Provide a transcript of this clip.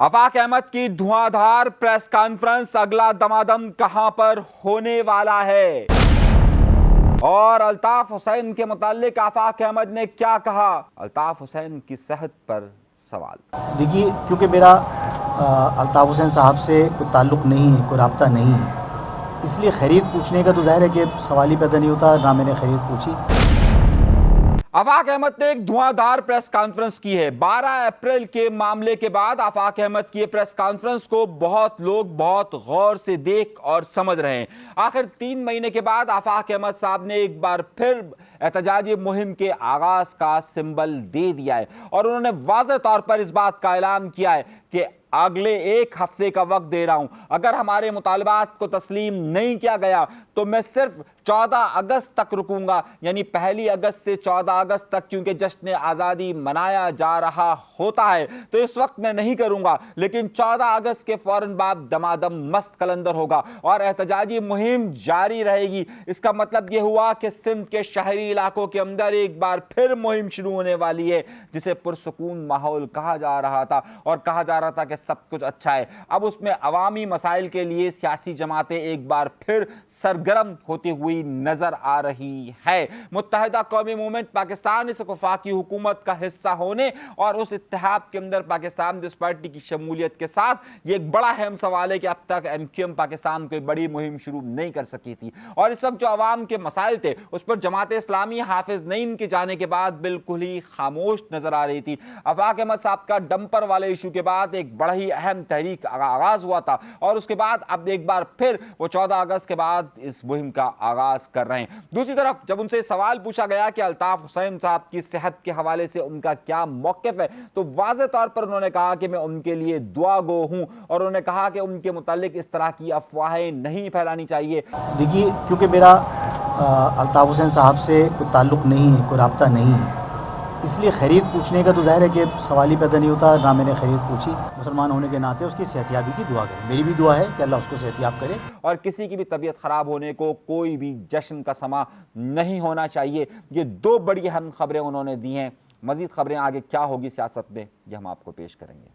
آفاق احمد کی دھواں دھار پریس کانفرنس، اگلا دمادم کہاں پر ہونے والا ہے؟ اور الطاف حسین کے متعلق آفاق احمد نے کیا کہا؟ الطاف حسین کی صحت پر سوال۔ دیکھیے، کیونکہ میرا الطاف حسین صاحب سے کوئی تعلق نہیں ہے، کوئی رابطہ نہیں ہے، اس لیے خیریت پوچھنے کا تو ظاہر ہے کہ سوال ہی پیدا نہیں ہوتا، نہ میں نے خیریت پوچھی۔ آفاق احمد نے ایک دھواں دھار پریس کانفرنس کی ہے۔ 12 اپریل کے معاملے کے بعد آفاق احمد کی پریس کانفرنس کو بہت لوگ بہت غور سے دیکھ اور سمجھ رہے ہیں۔ آخر 3 مہینے کے بعد آفاق احمد صاحب نے ایک بار پھر احتجاجی مہم کے آغاز کا سمبل دے دیا ہے، اور انہوں نے واضح طور پر اس بات کا اعلان کیا ہے کہ اگلے 1 ہفتے کا وقت دے رہا ہوں، اگر ہمارے مطالبات کو تسلیم نہیں کیا گیا تو میں صرف 14 اگست تک رکوں گا، یعنی 1 اگست سے 14 اگست تک، کیونکہ جشن آزادی منایا جا رہا ہوتا ہے تو اس وقت میں نہیں کروں گا، لیکن 14 اگست کے فوراً بعد دمادم مست کلندر ہوگا اور احتجاجی مہم جاری رہے گی۔ اس کا مطلب یہ ہوا کہ سندھ کے شہری علاقوں کے اندر ایک بار پھر مہم شروع ہونے والی ہے، جسے پرسکون ماحول کہا جا رہا تھا اور کہا جا رہا تھا کہ سب کچھ اچھا ہے۔ اب اس میں عوامی مسائل کے لیے سیاسی جماعتیں ایک بار پھر سرگرم ہوتی ہوئی نظر آ رہی ہے۔ متحدہ قومی موومنٹ پاکستان اس وفاقی حکومت کا حصہ ہونے اور اس اتحاد کے اندر پاکستان پیپلز پارٹی کی شمولیت کے ساتھ یہ ایک بڑا اہم سوال ہے کہ اب تک MQM پاکستان کوئی بڑی مہم شروع نہیں کر سکی تھی، اور اس وقت جو عوام کے مسائل تھے اس پر جماعت اسلامی حافظ نعیم کے جانے کے بعد بالکل ہی خاموش نظر آ رہی تھی۔ آفاق احمد صاحب کا ڈمپر والے ایشو کے بعد ایک بڑا ہی اہم تحریک آغاز ہوا تھا، اور اس کے بعد اب ایک بار پھر وہ 14 اگست کے بعد اس مہم کا آغاز کر رہے ہیں۔ دوسری طرف جب ان سے سوال پوچھا گیا کہ الطاف حسین صاحب کی صحت کے حوالے سے ان کا کیا موقف ہے، تو واضح طور پر انہوں نے کہا کہ میں ان کے لیے دعا گو ہوں، اور انہوں نے کہا کہ ان کے متعلق اس طرح کی افواہیں نہیں پھیلانی چاہیے۔ دیکھیے، کیونکہ میرا الطاف حسین صاحب سے کوئی تعلق نہیں ہے، کوئی رابطہ نہیں ہے، اس لیے خیریت پوچھنے کا تو ظاہر ہے کہ سوال ہی پیدا نہیں ہوتا، نہ میں نے خیریت پوچھی۔ مسلمان ہونے کے ناطے اس کی صحتیابی کی دعا کریں، میری بھی دعا ہے کہ اللہ اس کو صحتیاب کرے۔ اور کسی کی بھی طبیعت خراب ہونے کو کوئی بھی جشن کا سما نہیں ہونا چاہیے۔ یہ 2 بڑی اہم خبریں انہوں نے دی ہیں۔ مزید خبریں آگے کیا ہوگی سیاست میں، یہ ہم آپ کو پیش کریں گے۔